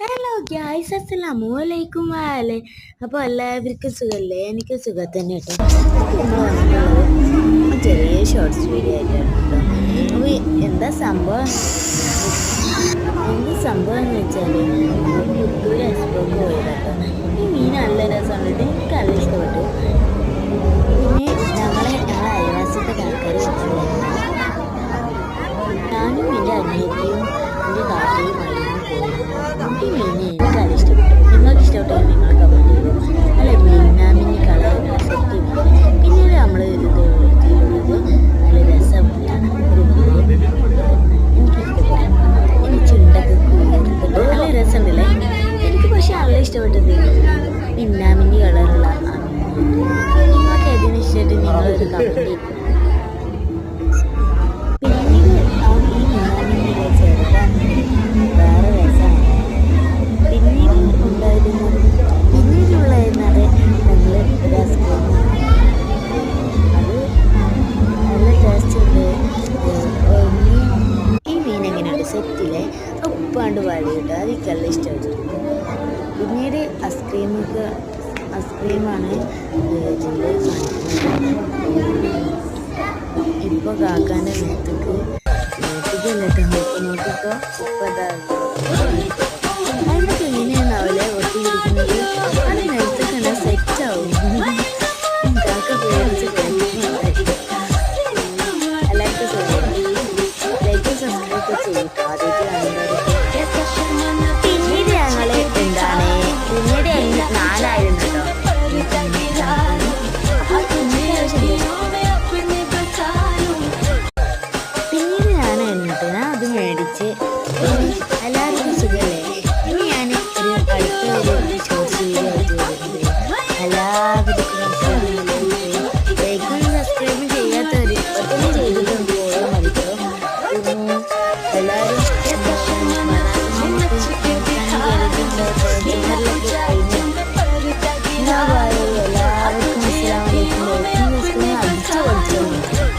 Hello guys, അസ്സലാമു അലൈക്കും. വാലേ അപ്പോൾ എല്ലാവർക്കും സുഖമല്ലേ? എനിക്ക് സുഖം തന്നെ കേട്ടോ. നമ്മൾ വന്നിട്ടുള്ളത് ചെറിയ ഷോർട്സ് വീഡിയോ ആയിട്ടാണ് കേട്ടോ. അപ്പോൾ എന്താ സംഭവം എന്ന് വെച്ചാൽ പുത്തൂർ എക്സ്പോക്ക് പോയത് കേട്ടോ. ഈ മീൻ നല്ല രസമാണ്, എനിക്ക് നല്ല ഇഷ്ടപ്പെട്ടു. പിന്നെ ഞങ്ങളെ അയൽവാസിയുടെ ആൾക്കാർ ഞാനും എൻ്റെ അനിയത്തിയും എൻ്റെ താത്തയും ഈ മീനെ എനിക്ക് നല്ല ഇഷ്ടപ്പെട്ടു. നിങ്ങൾക്ക് ഇഷ്ടപ്പെട്ടെങ്കിൽ നിങ്ങൾ കമൻറ്റ് ചെയ്തു. നല്ല മിന്നാമിന്നി കളറുള്ള സെറ്റ് മീൻ. പിന്നീട് നമ്മൾ ഇതിലുള്ളത് നല്ല രസമുള്ള ഒരു മീൻ എനിക്കിഷ്ടപ്പെട്ടു. എനിക്ക് ചുണ്ടൊക്കെ കൂർത്തിട്ട് നല്ല രസമുണ്ടല്ലേ. എനിക്ക് പക്ഷെ നല്ല ഇഷ്ടപ്പെട്ടത് മിന്നാമിന്നി കളറുള്ള ആ മീൻ. നിങ്ങൾക്ക് ഏതിനും ഇഷ്ടമായിട്ട് നിങ്ങളൊരു കമൻറ്റ് ചെയ്തു. സെറ്റിലെ ഉപ്പാണ്ട് വാടിയിട്ട് അതെനിക്കെല്ലാം ഇഷ്ടപ്പെട്ടു. പിന്നീട് ഐസ്ക്രീമാണ് ഇപ്പോൾ കാക്കാൻ്റെ നോക്കിക്കോ ഇപ്പം